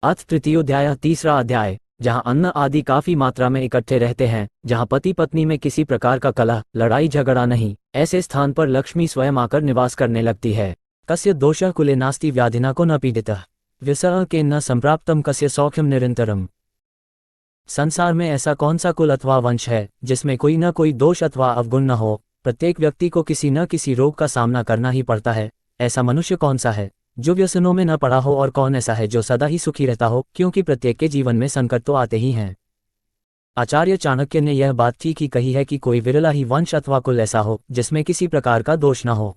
अथ तृतीयोध्याय, तीसरा अध्याय। जहाँ अन्न आदि काफी मात्रा में इकट्ठे रहते हैं, जहाँ पति पत्नी में किसी प्रकार का कलह लड़ाई झगड़ा नहीं, ऐसे स्थान पर लक्ष्मी स्वयं आकर निवास करने लगती है। कस्य दोषः कुले नास्ति व्याधिना को न पीड़ितः व्यसः के न संप्राप्तम कस्य सौख्यम निरंतरम। संसार में ऐसा कौन सा कुल अथवा वंश है जिसमें कोई न कोई दोष अथवा अवगुण न हो। प्रत्येक व्यक्ति को किसी न किसी रोग का सामना करना ही पड़ता है। ऐसा मनुष्य कौन सा है जो व्यसनों में न पड़ा हो, और कौन ऐसा है जो सदा ही सुखी रहता हो, क्योंकि प्रत्येक के जीवन में संकट तो आते ही हैं। आचार्य चाणक्य ने यह बात ठीक ही कही है कि कोई विरला ही वंश अथवा कुल ऐसा हो जिसमें किसी प्रकार का दोष न हो।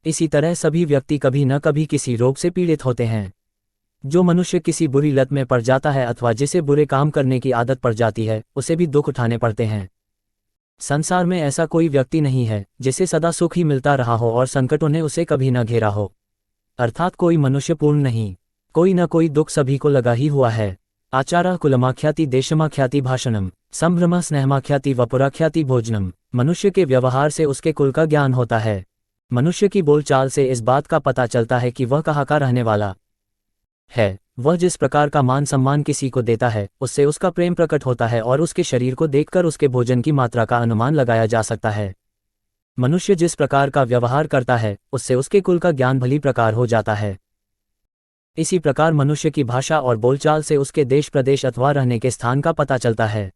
इसी तरह सभी व्यक्ति कभी न कभी किसी रोग से पीड़ित होते हैं। जो मनुष्य किसी बुरी लत में पड़ जाता है अथवा जिसे बुरे काम करने की आदत पड़ जाती है, उसे भी दुख उठाने पड़ते हैं। संसार में ऐसा कोई व्यक्ति नहीं है जिसे सदा सुख ही मिलता रहा हो और संकटों ने उसे कभी न घेरा हो। अर्थात कोई मनुष्य पूर्ण नहीं, कोई न कोई दुख सभी को लगा ही हुआ है। आचारा कुलमाख्याति देशमाख्याति भाषणम संभ्रम स्नेहमाख्याति वपुराख्याति भोजनम। मनुष्य के व्यवहार से उसके कुल का ज्ञान होता है। मनुष्य की बोलचाल से इस बात का पता चलता है कि वह कहाँ का रहने वाला है। वह जिस प्रकार का मान सम्मान किसी को देता है, उससे उसका प्रेम प्रकट होता है, और उसके शरीर को देखकर उसके भोजन की मात्रा का अनुमान लगाया जा सकता है। मनुष्य जिस प्रकार का व्यवहार करता है, उससे उसके कुल का ज्ञान भली प्रकार हो जाता है। इसी प्रकार मनुष्य की भाषा और बोलचाल से उसके देश प्रदेश अथवा रहने के स्थान का पता चलता है।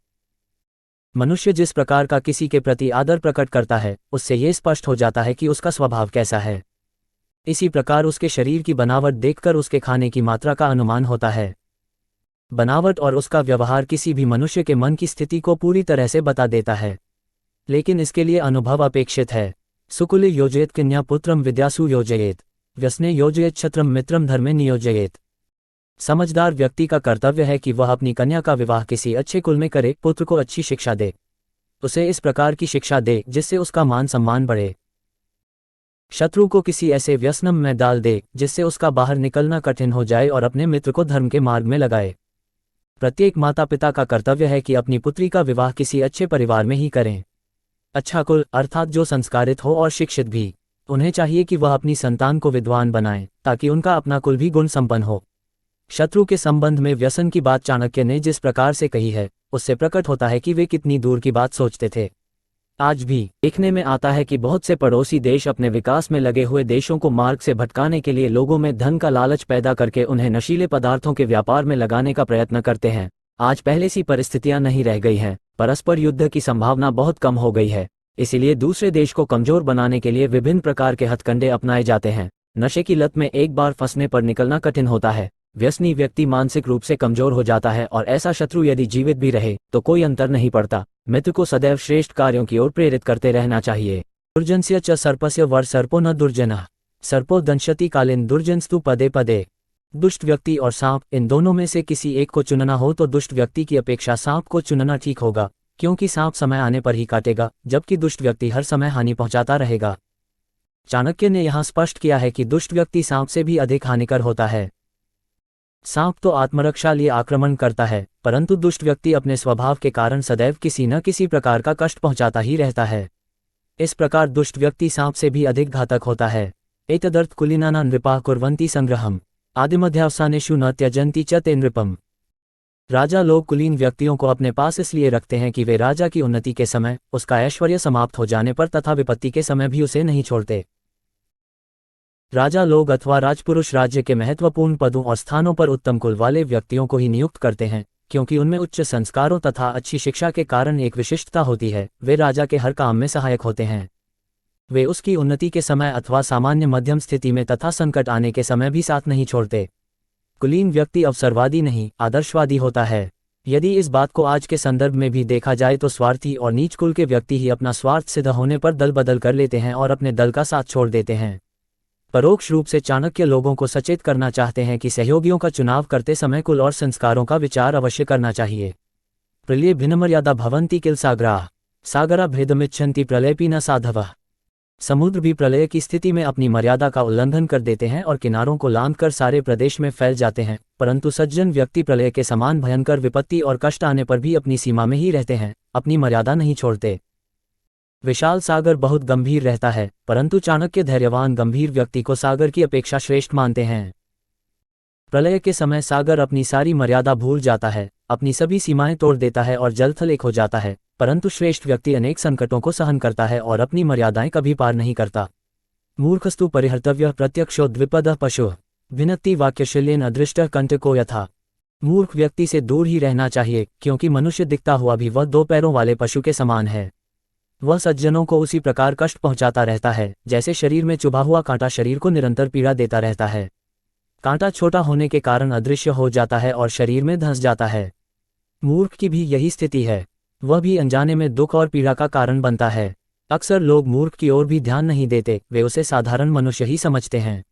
मनुष्य जिस प्रकार का किसी के प्रति आदर प्रकट करता है, उससे ये स्पष्ट हो जाता है कि उसका स्वभाव कैसा है। इसी प्रकार उसके शरीर की बनावट देखकर उसके खाने की मात्रा का अनुमान होता है। बनावट और उसका व्यवहार किसी भी मनुष्य के मन की स्थिति को पूरी तरह से बता देता है, लेकिन इसके लिए अनुभव अपेक्षित है। सुकुले योजयेत कन्या पुत्रम विद्यासु योजयेत व्यसने योजयेत छत्रम मित्रम धर्मे नियोजयेत। समझदार व्यक्ति का कर्तव्य है कि वह अपनी कन्या का विवाह किसी अच्छे कुल में करे, पुत्र को अच्छी शिक्षा दे, उसे इस प्रकार की शिक्षा दे जिससे उसका मान सम्मान बढ़े। शत्रु को किसी ऐसे व्यसनम में डाल दे जिससे उसका बाहर निकलना कठिन हो जाए, और अपने मित्र को धर्म के मार्ग में लगाए। प्रत्येक माता पिता का कर्तव्य है कि अपनी पुत्री का विवाह किसी अच्छे परिवार में ही करें। अच्छा कुल अर्थात जो संस्कारित हो और शिक्षित भी। उन्हें चाहिए कि वह अपनी संतान को विद्वान बनाएं, ताकि उनका अपना कुल भी गुण संपन्न हो। शत्रु के संबंध में व्यसन की बात चाणक्य ने जिस प्रकार से कही है, उससे प्रकट होता है कि वे कितनी दूर की बात सोचते थे। आज भी देखने में आता है कि बहुत से पड़ोसी देश अपने विकास में लगे हुए देशों को मार्ग से भटकाने के लिए लोगों में धन का लालच पैदा करके उन्हें नशीले पदार्थों के व्यापार में लगाने का प्रयत्न करते हैं। आज पहले सी परिस्थितियां नहीं रह गई हैं, परस्पर युद्ध की संभावना बहुत कम हो गई है। इसीलिए दूसरे देश को कमजोर बनाने के लिए विभिन्न प्रकार के हथकंडे अपनाए जाते हैं। नशे की लत में एक बार फंसने पर निकलना कठिन होता है। व्यसनी व्यक्ति मानसिक रूप से कमजोर हो जाता है, और ऐसा शत्रु यदि जीवित भी रहे तो कोई अंतर नहीं पड़ता। मित्र को सदैव श्रेष्ठ कार्यों की ओर प्रेरित करते रहना चाहिए। दुर्जनस्य च सर्पस्य वर सर्पो न दुर्जनः सर्पो दंशति कालीन दुर्जनस्तु पदे पदे। दुष्ट व्यक्ति और सांप, इन दोनों में से किसी एक को चुनना हो तो दुष्ट व्यक्ति की अपेक्षा सांप को चुनना ठीक होगा, क्योंकि सांप समय आने पर ही काटेगा, जबकि दुष्ट व्यक्ति हर समय हानि पहुंचाता रहेगा। चाणक्य ने यहाँ स्पष्ट किया है कि दुष्ट व्यक्ति सांप से भी अधिक हानिकर होता है। सांप तो आत्मरक्षा लिए आक्रमण करता है, परंतु दुष्ट व्यक्ति अपने स्वभाव के कारण सदैव किसी न किसी प्रकार का कष्ट पहुंचाता ही रहता है। इस प्रकार दुष्ट व्यक्ति सांप से भी अधिक घातक होता है। एतदर्थ कुलीनाना नृपाः कुर्वन्ति संग्रहम् आदिमध्यावसानेषु न त्यजन्ति च ते नृपम्। राजा लोग कुलीन व्यक्तियों को अपने पास इसलिए रखते हैं कि वे राजा की उन्नति के समय, उसका ऐश्वर्य समाप्त हो जाने पर तथा विपत्ति के समय भी उसे नहीं छोड़ते। राजा लोग अथवा राजपुरुष राज्य के महत्वपूर्ण पदों और स्थानों पर उत्तम कुल वाले व्यक्तियों को ही नियुक्त करते हैं, क्योंकि उनमें उच्च संस्कारों तथा अच्छी शिक्षा के कारण एक विशिष्टता होती है। वे राजा के हर काम में सहायक होते हैं। वे उसकी उन्नति के समय अथवा सामान्य मध्यम स्थिति में तथा संकट आने के समय भी साथ नहीं छोड़ते। कुलीन व्यक्ति अवसरवादी नहीं, आदर्शवादी होता है। यदि इस बात को आज के संदर्भ में भी देखा जाए तो स्वार्थी और नीच कुल के व्यक्ति ही अपना स्वार्थ सिद्ध होने पर दल बदल कर लेते हैं और अपने दल का साथ छोड़ देते हैं। परोक्ष रूप से चाणक्य लोगों को सचेत करना चाहते हैं कि सहयोगियों का चुनाव करते समय कुल और संस्कारों का विचार अवश्य करना चाहिए। प्रलये भिन्नमर्यादा भवन्ति किल सागराः सागरा भेदमिच्छन्ति प्रलयेपि न साधवः। समुद्र भी प्रलय की स्थिति में अपनी मर्यादा का उल्लंघन कर देते हैं और किनारों को लांघकर सारे प्रदेश में फैल जाते हैं, परंतु सज्जन व्यक्ति प्रलय के समान भयंकर विपत्ति और कष्ट आने पर भी अपनी सीमा में ही रहते हैं, अपनी मर्यादा नहीं छोड़ते। विशाल सागर बहुत गंभीर रहता है, परंतु चाणक्य धैर्यवान गंभीर व्यक्ति को सागर की अपेक्षा श्रेष्ठ मानते हैं। प्रलय के समय सागर अपनी सारी मर्यादा भूल जाता है, अपनी सभी सीमाएं तोड़ देता है और जलथल एक हो जाता है, परंतु श्रेष्ठ व्यक्ति अनेक संकटों को सहन करता है और अपनी मर्यादाएं कभी पार नहीं करता। मूर्खस्तु परिहर्तव्य प्रत्यक्षो द्विपदः पशुः भिन्नति वाक्यशल्येन अदृष्टः कंटको यथा। मूर्ख व्यक्ति से दूर ही रहना चाहिए, क्योंकि मनुष्य दिखता हुआ भी वह दो पैरों वाले पशु के समान है। वह सज्जनों को उसी प्रकार कष्ट पहुंचाता रहता है जैसे शरीर में चुभा हुआ कांटा शरीर को निरंतर पीड़ा देता रहता है। कांटा छोटा होने के कारण अदृश्य हो जाता है और शरीर में धंस जाता है। मूर्ख की भी यही स्थिति है, वह भी अनजाने में दुख और पीड़ा का कारण बनता है। अक्सर लोग मूर्ख की ओर भी ध्यान नहीं देते, वे उसे साधारण मनुष्य ही समझते हैं।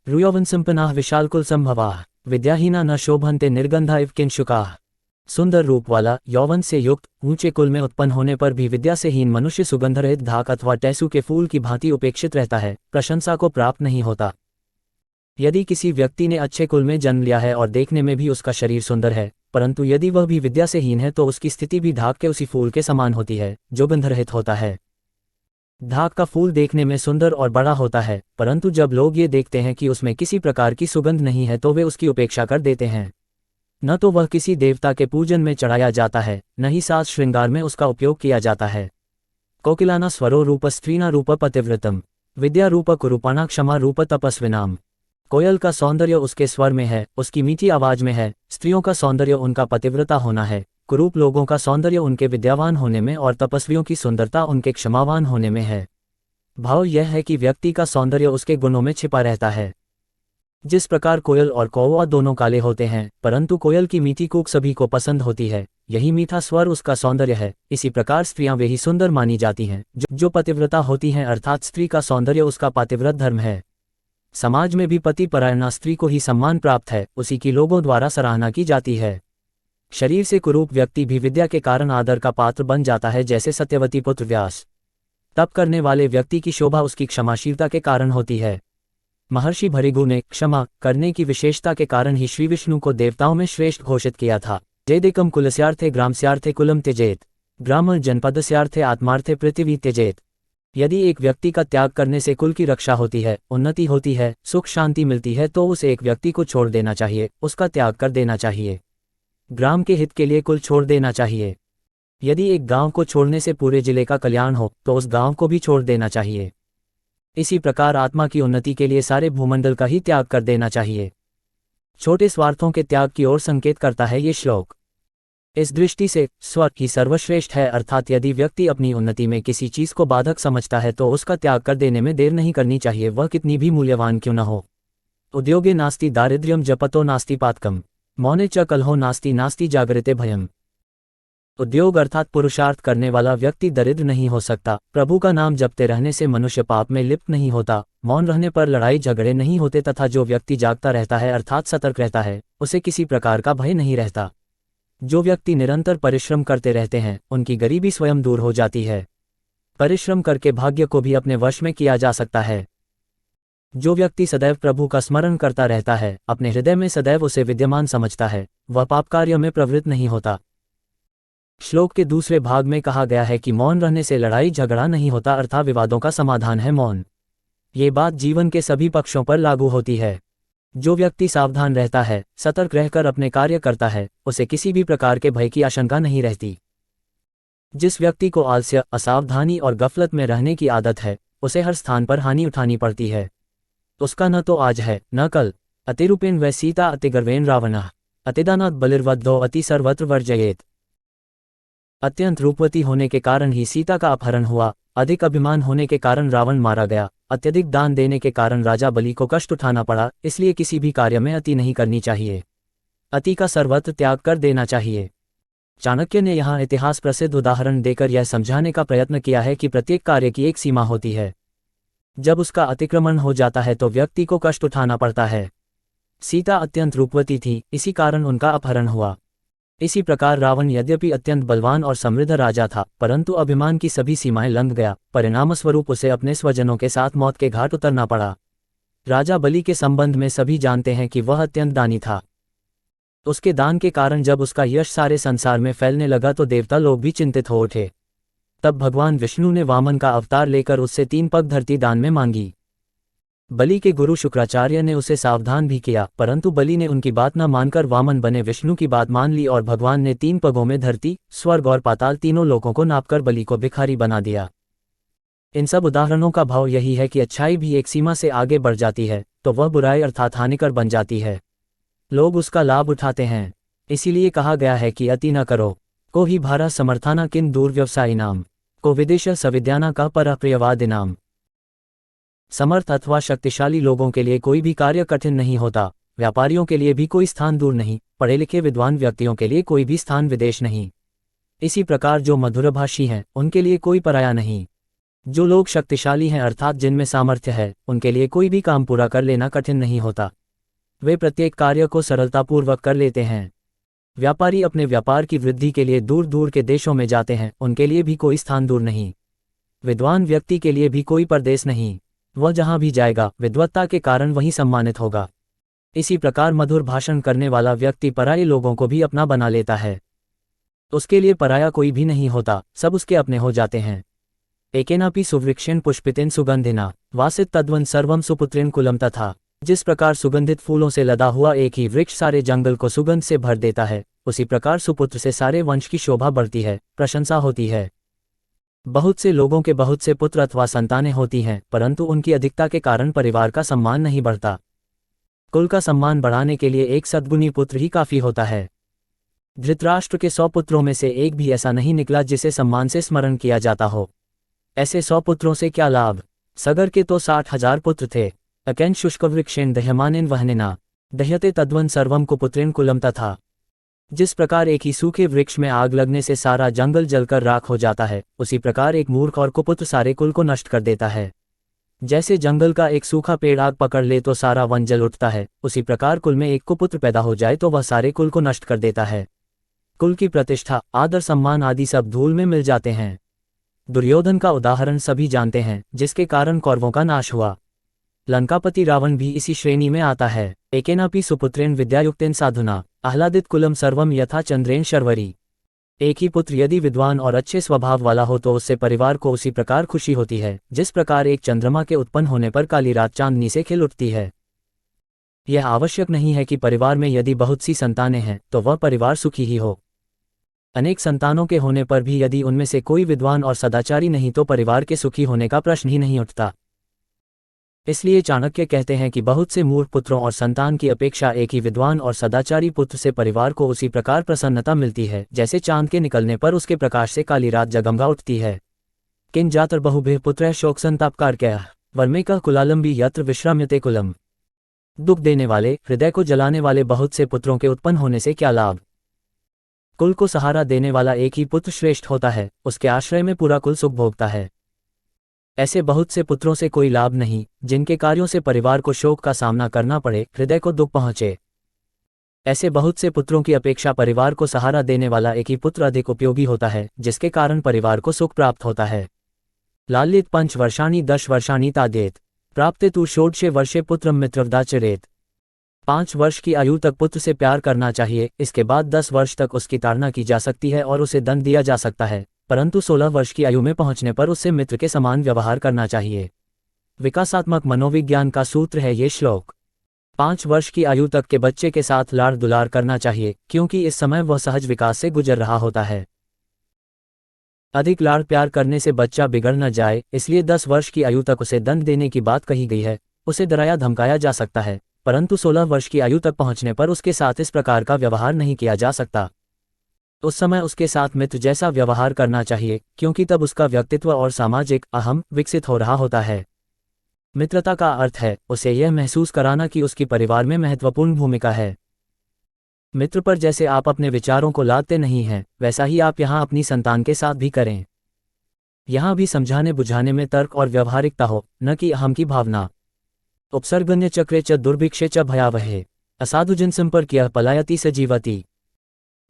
रुयवंसंपन्नाः विशालकुल संभवाः विद्याहीना न शोभन्ते निर्गंधा इव किंशुकाः। सुंदर रूप वाला, यौवन से युक्त, ऊंचे कुल में उत्पन्न होने पर भी विद्या से हीन मनुष्य सुगंधरहित धाक अथवा टेसू के फूल की भांति उपेक्षित रहता है, प्रशंसा को प्राप्त नहीं होता। यदि किसी व्यक्ति ने अच्छे कुल में जन्म लिया है और देखने में भी उसका शरीर सुंदर है, परंतु यदि वह भी विद्या से हीन है तो उसकी स्थिति भी धाक के उसी फूल के समान होती है जो गंधरहित होता है। धाक का फूल देखने में सुंदर और बड़ा होता है, परंतु जब लोग ये देखते हैं कि उसमें किसी प्रकार की सुगंध नहीं है तो वे उसकी उपेक्षा कर देते हैं। न तो वह किसी देवता के पूजन में चढ़ाया जाता है, न ही साज श्रृंगार में उसका उपयोग किया जाता है। कोकिलाना स्वरो रूप स्त्रीना रूप पतिव्रतम विद्या रूप कुरूपाणा क्षमा रूप तपस्विनाम। कोयल का सौंदर्य उसके स्वर में है, उसकी मीठी आवाज में है। स्त्रियों का सौंदर्य उनका पतिव्रता होना है, कुरूप लोगों का सौंदर्य उनके विद्यावान होने में और तपस्वियों की सुंदरता उनके क्षमावान होने में है। भाव यह है कि व्यक्ति का सौंदर्य उसके गुणों में छिपा रहता है। जिस प्रकार कोयल और कौवा दोनों काले होते हैं, परंतु कोयल की मीठी कूक सभी को पसंद होती है, यही मीठा स्वर उसका सौंदर्य है। इसी प्रकार स्त्रियां वे ही सुंदर मानी जाती हैं जो पतिव्रता होती हैं, अर्थात स्त्री का सौंदर्य उसका पातिव्रत धर्म है। समाज में भी पति परायणा स्त्री को ही सम्मान प्राप्त है, उसी की लोगों द्वारा सराहना की जाती है। शरीर से कुरूप व्यक्ति भी विद्या के कारण आदर का पात्र बन जाता है, जैसे सत्यवती पुत्र व्यास। तप करने वाले व्यक्ति की शोभा उसकी क्षमाशीलता के कारण होती है। महर्षि भृगु ने क्षमा करने की विशेषता के कारण ही श्री विष्णु को देवताओं में श्रेष्ठ घोषित किया था। जैदेकम कुलस्यार्थे ग्रामस्यार्थे कुलम त्यजेत ग्राम जनपदस्यार्थे आत्मार्थे पृथ्वी त्यजेत। यदि एक व्यक्ति का त्याग करने से कुल की रक्षा होती है, उन्नति होती है, सुख शांति मिलती है, तो उस एक व्यक्ति को छोड़ देना चाहिए, उसका त्याग कर देना चाहिए। ग्राम के हित के लिए कुल छोड़ देना चाहिए। यदि एक गांव को छोड़ने से पूरे जिले का कल्याण हो तो उस गांव को भी छोड़ देना चाहिए। इसी प्रकार आत्मा की उन्नति के लिए सारे भूमंडल का ही त्याग कर देना चाहिए। छोटे स्वार्थों के त्याग की ओर संकेत करता है ये श्लोक। इस दृष्टि से स्व ही सर्वश्रेष्ठ है, अर्थात यदि व्यक्ति अपनी उन्नति में किसी चीज को बाधक समझता है तो उसका त्याग कर देने में देर नहीं करनी चाहिए, वह कितनी भी मूल्यवान क्यों न हो। उद्योगे नास्ति दारिद्र्यम जपतो नास्ति पातकम मौने च कलहो नास्ति नास्ति जागृते भयम। उद्योग अर्थात पुरुषार्थ करने वाला व्यक्ति दरिद्र नहीं हो सकता। प्रभु का नाम जपते रहने से मनुष्य पाप में लिप्त नहीं होता। मौन रहने पर लड़ाई झगड़े नहीं होते तथा जो व्यक्ति जागता रहता है अर्थात सतर्क रहता है, उसे किसी प्रकार का भय नहीं रहता। जो व्यक्ति निरंतर परिश्रम करते रहते हैं उनकी गरीबी स्वयं दूर हो जाती है। परिश्रम करके भाग्य को भी अपने वश में किया जा सकता है। जो व्यक्ति सदैव प्रभु का स्मरण करता रहता है, अपने हृदय में सदैव उसे विद्यमान समझता है, वह पाप कार्य में प्रवृत्त नहीं होता। श्लोक के दूसरे भाग में कहा गया है कि मौन रहने से लड़ाई झगड़ा नहीं होता, अर्थात विवादों का समाधान है मौन। ये बात जीवन के सभी पक्षों पर लागू होती है। जो व्यक्ति सावधान रहता है, सतर्क रहकर अपने कार्य करता है, उसे किसी भी प्रकार के भय की आशंका नहीं रहती। जिस व्यक्ति को आलस्य, असावधानी और गफलत में रहने की आदत है, उसे हर स्थान पर हानि उठानी पड़ती है। उसका न तो आज है न कल। अतिरूपेण वै सीता अतिगर्वेण रावणः अतिदानात् बलिर्वद्धो अति सर्वत्र वर्जयेत। अत्यंत रूपवती होने के कारण ही सीता का अपहरण हुआ, अधिक अभिमान होने के कारण रावण मारा गया, अत्यधिक दान देने के कारण राजा बलि को कष्ट उठाना पड़ा। इसलिए किसी भी कार्य में अति नहीं करनी चाहिए, अति का सर्वत्र त्याग कर देना चाहिए। चाणक्य ने यहाँ इतिहास प्रसिद्ध उदाहरण देकर यह समझाने का प्रयत्न किया है कि प्रत्येक कार्य की एक सीमा होती है, जब उसका अतिक्रमण हो जाता है तो व्यक्ति को कष्ट उठाना पड़ता है। सीता अत्यंत रूपवती थी, इसी कारण उनका अपहरण हुआ। इसी प्रकार रावण यद्यपि अत्यंत बलवान और समृद्ध राजा था, परंतु अभिमान की सभी सीमाएं लंघ गया, परिणामस्वरूप उसे अपने स्वजनों के साथ मौत के घाट उतरना पड़ा। राजा बलि के संबंध में सभी जानते हैं कि वह अत्यंत दानी था। उसके दान के कारण जब उसका यश सारे संसार में फैलने लगा तो देवता लोग भी चिंतित हो उठे। तब भगवान विष्णु ने वामन का अवतार लेकर उससे 3 पग धरती दान में मांगी। बलि के गुरु शुक्राचार्य ने उसे सावधान भी किया, परंतु बलि ने उनकी बात न मानकर वामन बने विष्णु की बात मान ली और भगवान ने 3 पगों में धरती, स्वर्ग और पाताल तीनों लोकों को नापकर बलि को भिखारी बना दिया। इन सब उदाहरणों का भाव यही है कि अच्छाई भी एक सीमा से आगे बढ़ जाती है तो वह बुराई अर्थात हानिकर बन जाती है। लोग उसका लाभ उठाते हैं। इसीलिए कहा गया है कि अति न करो। को ही भारा समर्थाना किन दूर व्यवसायी नाम, को विदेश सविद्याना का परप्रियवाद नाम। समर्थ अथवा शक्तिशाली लोगों के लिए कोई भी कार्य कठिन नहीं होता, व्यापारियों के लिए भी कोई स्थान दूर नहीं, पढ़े लिखे विद्वान व्यक्तियों के लिए कोई भी स्थान विदेश नहीं। इसी प्रकार जो मधुरभाषी हैं उनके लिए कोई पराया नहीं। जो लोग शक्तिशाली हैं अर्थात जिनमें सामर्थ्य है, उनके लिए कोई भी काम पूरा कर लेना कठिन नहीं होता। वे प्रत्येक कार्य को सरलतापूर्वक कर लेते हैं। व्यापारी अपने व्यापार की वृद्धि के लिए दूर दूर के देशों में जाते हैं, उनके लिए भी कोई स्थान दूर नहीं। विद्वान व्यक्ति के लिए भी कोई परदेश नहीं, वह जहां भी जाएगा विद्वत्ता के कारण वहीं सम्मानित होगा। इसी प्रकार मधुर भाषण करने वाला व्यक्ति पराये लोगों को भी अपना बना लेता है। उसके लिए पराया कोई भी नहीं होता, सब उसके अपने हो जाते हैं। एकेनापि सुवृक्षेण पुष्पितेन सुगंधिना वासित तद्वन सर्वम सुपुत्रेण कुलम तथा। जिस प्रकार सुगंधित फूलों से लदा हुआ एक ही वृक्ष सारे जंगल को सुगंध से भर देता है, उसी प्रकार सुपुत्र से सारे वंश की शोभा बढ़ती है, प्रशंसा होती है। बहुत से लोगों के बहुत से पुत्र अथवा संतानें होती हैं, परंतु उनकी अधिकता के कारण परिवार का सम्मान नहीं बढ़ता। कुल का सम्मान बढ़ाने के लिए एक सद्गुणी पुत्र ही काफी होता है। धृतराष्ट्र के 100 पुत्रों में से एक भी ऐसा नहीं निकला जिसे सम्मान से स्मरण किया जाता हो। ऐसे 100 पुत्रों से क्या लाभ। सगर के तो 60,000 पुत्र थे। अकैन शुष्कवृक्षेण दह्यमानेन वहनेना दह्यते तद्वन सर्वम कुपुत्रेण कुलम तथा। जिस प्रकार एक ही सूखे वृक्ष में आग लगने से सारा जंगल जलकर राख हो जाता है, उसी प्रकार एक मूर्ख और कुपुत्र सारे कुल को नष्ट कर देता है। जैसे जंगल का एक सूखा पेड़ आग पकड़ ले तो सारा वन जल उठता है, उसी प्रकार कुल में एक कुपुत्र पैदा हो जाए तो वह सारे कुल को नष्ट कर देता है। कुल की प्रतिष्ठा, आदर, सम्मान आदि सब धूल में मिल जाते हैं। दुर्योधन का उदाहरण सभी जानते हैं, जिसके कारण कौरवों का नाश हुआ। लंकापति रावण भी इसी श्रेणी में आता है। एकेनापि सुपुत्रेण विद्यायुक्तेन साधुना आह्लादित कुलम सर्वम यथा चंद्रेण शर्वरी। एक ही पुत्र यदि विद्वान और अच्छे स्वभाव वाला हो तो उससे परिवार को उसी प्रकार खुशी होती है, जिस प्रकार एक चंद्रमा के उत्पन्न होने पर काली रात चांदनी से खिल उठती है। यह आवश्यक नहीं है कि परिवार में यदि बहुत सी संतानें हैं तो वह परिवार सुखी ही हो। अनेक संतानों के होने पर भी यदि उनमें से कोई विद्वान और सदाचारी नहीं तो परिवार के सुखी होने का प्रश्न ही नहीं उठता। इसलिए चाणक्य कहते हैं कि बहुत से मूर्ख पुत्रों और संतान की अपेक्षा एक ही विद्वान और सदाचारी पुत्र से परिवार को उसी प्रकार प्रसन्नता मिलती है जैसे चांद के निकलने पर उसके प्रकाश से काली रात जगमगा उठती है। किन जातर बहुभिः पुत्रः शोक संतापकारकः वर्मेकः कुलालंबी यत्र विश्राम्यते कुलम। दुख देने वाले, हृदय को जलाने वाले बहुत से पुत्रों के उत्पन्न होने से क्या लाभ। कुल को सहारा देने वाला एक ही पुत्र श्रेष्ठ होता है, उसके आश्रय में पूरा कुल सुख भोगता है। ऐसे बहुत से पुत्रों से कोई लाभ नहीं, जिनके कार्यों से परिवार को शोक का सामना करना पड़े, हृदय को दुख पहुंचे। ऐसे बहुत से पुत्रों की अपेक्षा परिवार को सहारा देने वाला एक ही पुत्र अधिक उपयोगी होता है, जिसके कारण परिवार को सुख प्राप्त होता है। लालित 5 वर्षाणि 10 वर्षाणि तादेत प्राप्ते तु षोडशे वर्षे पुत्रम मित्रवदाचरेत। 5 वर्ष की आयु तक पुत्र से प्यार करना चाहिए, इसके बाद 10 वर्ष तक उसकी ताड़ना की जा सकती है और उसे दंड दिया जा सकता है, परंतु 16 वर्ष की आयु में पहुंचने पर उससे मित्र के समान व्यवहार करना चाहिए। विकासात्मक मनोविज्ञान का सूत्र है ये श्लोक। 5 वर्ष की आयु तक के बच्चे के साथ लाड़ दुलार करना चाहिए, क्योंकि इस समय वह सहज विकास से गुजर रहा होता है। अधिक लाड़ प्यार करने से बच्चा बिगड़ न जाए, इसलिए 10 वर्ष की आयु तक उसे दंड देने की बात कही गई है। उसे डराया धमकाया जा सकता है, परंतु 16 वर्ष की आयु तक पहुंचने पर उसके साथ इस प्रकार का व्यवहार नहीं किया जा सकता। उस समय उसके साथ मित्र जैसा व्यवहार करना चाहिए, क्योंकि तब उसका व्यक्तित्व और सामाजिक अहम विकसित हो रहा होता है। मित्रता का अर्थ है उसे यह महसूस कराना कि उसकी परिवार में महत्वपूर्ण भूमिका है। मित्र पर जैसे आप अपने विचारों को लादते नहीं हैं, वैसा ही आप यहाँ अपनी संतान के साथ भी करें। यहाँ भी समझाने बुझाने में तर्क और व्यवहारिकता हो, न कि अहम की भावना। उपसर्गन्य चक्रे च दुर्भिक्षे च भयावहे असाधुजन संपर्क्य पलायति स जीवति।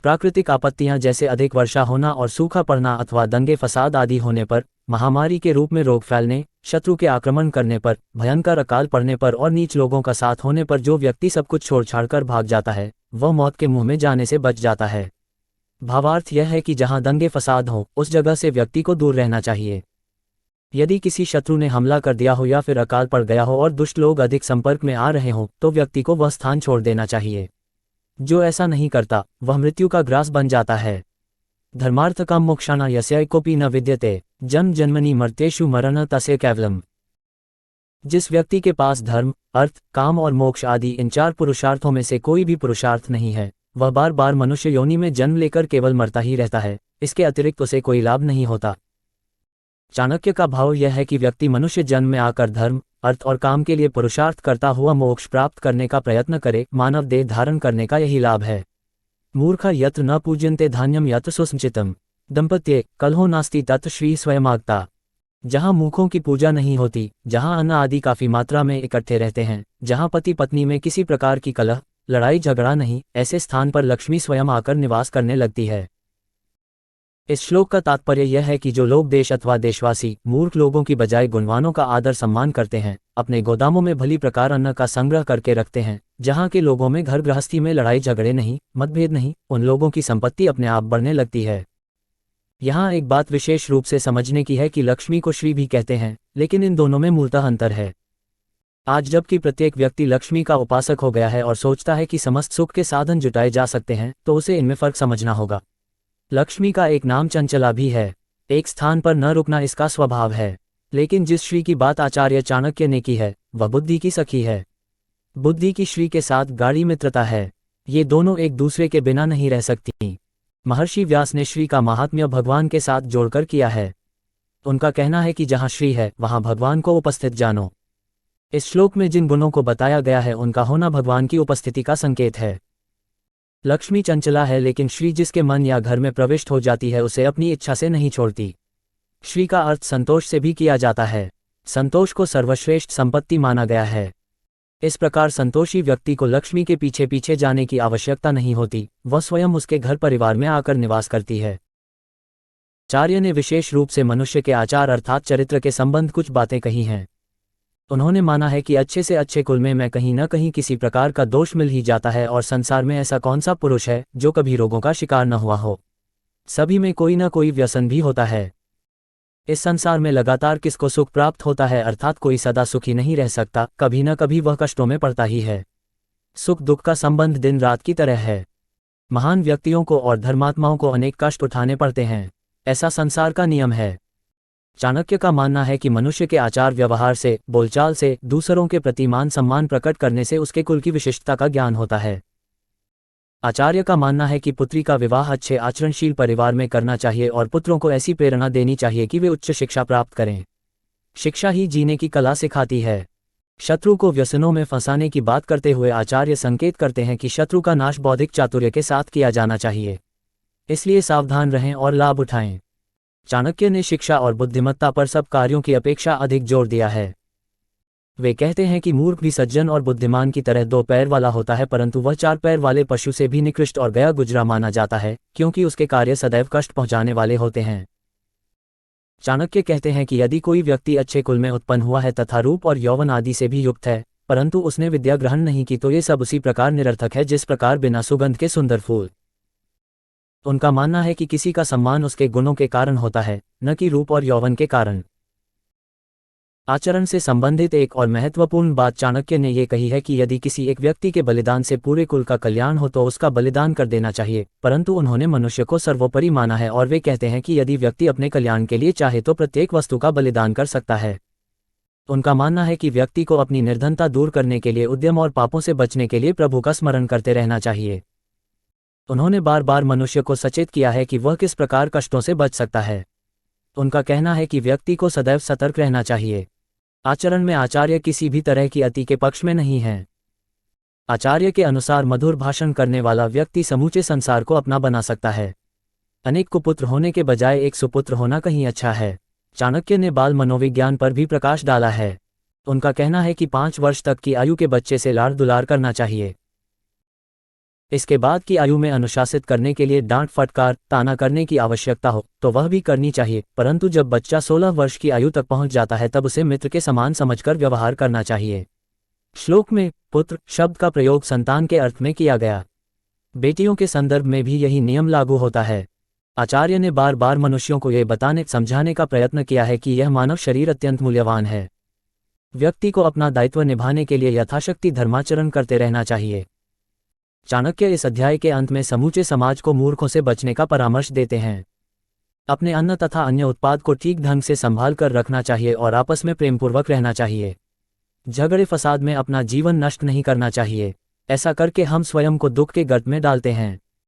प्राकृतिक आपत्तियां जैसे अधिक वर्षा होना और सूखा पड़ना अथवा दंगे फसाद आदि होने पर, महामारी के रूप में रोग फैलने, शत्रु के आक्रमण करने पर, भयंकर अकाल पड़ने पर और नीच लोगों का साथ होने पर जो व्यक्ति सब कुछ छोड़ छाड़कर भाग जाता है, वह मौत के मुंह में जाने से बच जाता है। भावार्थ यह है कि जहां दंगे फसाद हो, उस जगह से व्यक्ति को दूर रहना चाहिए। यदि किसी शत्रु ने हमला कर दिया हो या फिर अकाल पड़ गया हो और दुष्ट लोग अधिक संपर्क में आ रहे हों तो व्यक्ति को वह स्थान छोड़ देना चाहिए। जो ऐसा नहीं करता वह मृत्यु का ग्रास बन जाता है। धर्मार्थकं मोक्षाण यस्य कोऽपि न विद्यते जन्म जन्मनि मर्त्येषु मरणं तस्य केवलम्। जिस व्यक्ति के पास धर्म, अर्थ, काम और मोक्ष आदि इन 4 पुरुषार्थों में से कोई भी पुरुषार्थ नहीं है, वह बार बार मनुष्य योनि में जन्म लेकर केवल मरता ही रहता है, इसके अतिरिक्त उसे कोई लाभ नहीं होता। चाणक्य का भाव यह है कि व्यक्ति मनुष्य जन्म में आकर धर्म, अर्थ और काम के लिए पुरुषार्थ करता हुआ मोक्ष प्राप्त करने का प्रयत्न करे, मानव देह धारण करने का यही लाभ है। मूर्खा यत्र न पूज्यन्ते धान्यम यत्र सुसंचितम दंपत्ये कलहो नास्ति तत् श्री स्वयमागता। जहाँ मूर्खों की पूजा नहीं होती, जहाँ अन्न आदि काफी मात्रा में इकट्ठे रहते हैं, जहाँ पति पत्नी में किसी प्रकार की कलह, लड़ाई झगड़ा नहीं, ऐसे स्थान पर लक्ष्मी स्वयं आकर निवास करने लगती है। इस श्लोक का तात्पर्य यह है कि जो लोग देश अथवा देशवासी मूर्ख लोगों की बजाय गुणवानों का आदर सम्मान करते हैं, अपने गोदामों में भली प्रकार अन्न का संग्रह करके रखते हैं, जहाँ के लोगों में घर गृहस्थी में लड़ाई झगड़े नहीं, मतभेद नहीं, उन लोगों की संपत्ति अपने आप बढ़ने लगती है। यहाँ एक बात विशेष रूप से समझने की है कि लक्ष्मी को श्री भी कहते हैं, लेकिन इन दोनों में मूलतः अंतर है। आज जबकि प्रत्येक व्यक्ति लक्ष्मी का उपासक हो गया है और सोचता है कि समस्त सुख के साधन जुटाए जा सकते हैं, तो उसे इनमें फर्क समझना होगा। लक्ष्मी का एक नाम चंचला भी है, एक स्थान पर न रुकना इसका स्वभाव है, लेकिन जिस श्री की बात आचार्य चाणक्य ने की है वह बुद्धि की सखी है। बुद्धि की श्री के साथ गाढ़ी मित्रता है, ये दोनों एक दूसरे के बिना नहीं रह सकती। महर्षि व्यास ने श्री का महात्म्य भगवान के साथ जोड़कर किया है। उनका कहना है कि जहाँ श्री है वहाँ भगवान को उपस्थित जानो। इस श्लोक में जिन गुणों को बताया गया है उनका होना भगवान की उपस्थिति का संकेत है। लक्ष्मी चंचला है, लेकिन श्री जिसके मन या घर में प्रविष्ट हो जाती है उसे अपनी इच्छा से नहीं छोड़ती। श्री का अर्थ संतोष से भी किया जाता है। संतोष को सर्वश्रेष्ठ संपत्ति माना गया है। इस प्रकार संतोषी व्यक्ति को लक्ष्मी के पीछे पीछे जाने की आवश्यकता नहीं होती, वह स्वयं उसके घर परिवार में आकर निवास करती है। आचार्य ने विशेष रूप से मनुष्य के आचार अर्थात चरित्र के संबंध कुछ बातें कही हैं। उन्होंने माना है कि अच्छे से अच्छे कुल में कहीं न कहीं किसी प्रकार का दोष मिल ही जाता है, और संसार में ऐसा कौन सा पुरुष है जो कभी रोगों का शिकार न हुआ हो। सभी में कोई न कोई व्यसन भी होता है। इस संसार में लगातार किसको सुख प्राप्त होता है, अर्थात कोई सदा सुखी नहीं रह सकता, कभी न कभी वह कष्टों में पड़ता ही है। सुख दुख का संबंध दिन रात की तरह है। महान व्यक्तियों को और धर्मात्माओं को अनेक कष्ट उठाने पड़ते हैं, ऐसा संसार का नियम है। चाणक्य का मानना है कि मनुष्य के आचार व्यवहार से, बोलचाल से, दूसरों के प्रति मान सम्मान प्रकट करने से उसके कुल की विशिष्टता का ज्ञान होता है। आचार्य का मानना है कि पुत्री का विवाह अच्छे आचरणशील परिवार में करना चाहिए और पुत्रों को ऐसी प्रेरणा देनी चाहिए कि वे उच्च शिक्षा प्राप्त करें। शिक्षा ही जीने की कला सिखाती है। शत्रु को व्यसनों में फंसाने की बात करते हुए आचार्य संकेत करते हैं कि शत्रु का नाश बौद्धिक चातुर्य के साथ किया जाना चाहिए, इसलिए सावधान रहें और लाभ उठाएं। चाणक्य ने शिक्षा और बुद्धिमत्ता पर सब कार्यों की अपेक्षा अधिक जोर दिया है। वे कहते हैं कि मूर्ख भी सज्जन और बुद्धिमान की तरह 2 पैर वाला होता है, परंतु वह 4 पैर वाले पशु से भी निकृष्ट और गया गुजरा माना जाता है, क्योंकि उसके कार्य सदैव कष्ट पहुंचाने वाले होते हैं। चाणक्य कहते हैं कि यदि कोई व्यक्ति अच्छे कुल में उत्पन्न हुआ है तथा रूप और यौवन आदि से भी युक्त है, परंतु उसने विद्या ग्रहण नहीं की, तो ये सब उसी प्रकार निरर्थक है जिस प्रकार बिना सुगंध के सुंदर फूल। उनका मानना है कि किसी का सम्मान उसके गुणों के कारण होता है, न कि रूप और यौवन के कारण। आचरण से संबंधित एक और महत्वपूर्ण बात चाणक्य ने ये कही है कि यदि किसी एक व्यक्ति के बलिदान से पूरे कुल का कल्याण हो तो उसका बलिदान कर देना चाहिए, परंतु उन्होंने मनुष्य को सर्वोपरि माना है और वे कहते हैं कि यदि व्यक्ति अपने कल्याण के लिए चाहे तो प्रत्येक वस्तु का बलिदान कर सकता है। उनका मानना है कि व्यक्ति को अपनी निर्धनता दूर करने के लिए उद्यम और पापों से बचने के लिए प्रभु का स्मरण करते रहना चाहिए। उन्होंने बार बार मनुष्य को सचेत किया है कि वह किस प्रकार कष्टों से बच सकता है। उनका कहना है कि व्यक्ति को सदैव सतर्क रहना चाहिए। आचरण में आचार्य किसी भी तरह की अति के पक्ष में नहीं हैं। आचार्य के अनुसार मधुर भाषण करने वाला व्यक्ति समूचे संसार को अपना बना सकता है। अनेक कुपुत्र होने के बजाय एक सुपुत्र होना कहीं अच्छा है। चाणक्य ने बाल मनोविज्ञान पर भी प्रकाश डाला है। उनका कहना है कि 5 वर्ष तक की आयु के बच्चे से लाड़ दुलार करना चाहिए। इसके बाद की आयु में अनुशासित करने के लिए डांट फटकार ताना करने की आवश्यकता हो तो वह भी करनी चाहिए, परंतु जब बच्चा 16 वर्ष की आयु तक पहुंच जाता है तब उसे मित्र के समान समझकर व्यवहार करना चाहिए। श्लोक में पुत्र शब्द का प्रयोग संतान के अर्थ में किया गया। बेटियों के संदर्भ में भी यही नियम लागू होता है। आचार्य ने बार बार मनुष्यों को यह बताने समझाने का प्रयत्न किया है कि यह मानव शरीर अत्यंत मूल्यवान है। व्यक्ति को अपना दायित्व निभाने के लिए यथाशक्ति धर्माचरण करते रहना चाहिए। चाणक्य इस अध्याय के अंत में समूचे समाज को मूर्खों से बचने का परामर्श देते हैं। अपने अन्न तथा अन्य उत्पाद को ठीक ढंग से संभाल कर रखना चाहिए और आपस में प्रेमपूर्वक रहना चाहिए। झगड़े फसाद में अपना जीवन नष्ट नहीं करना चाहिए, ऐसा करके हम स्वयं को दुख के गर्त में डालते हैं।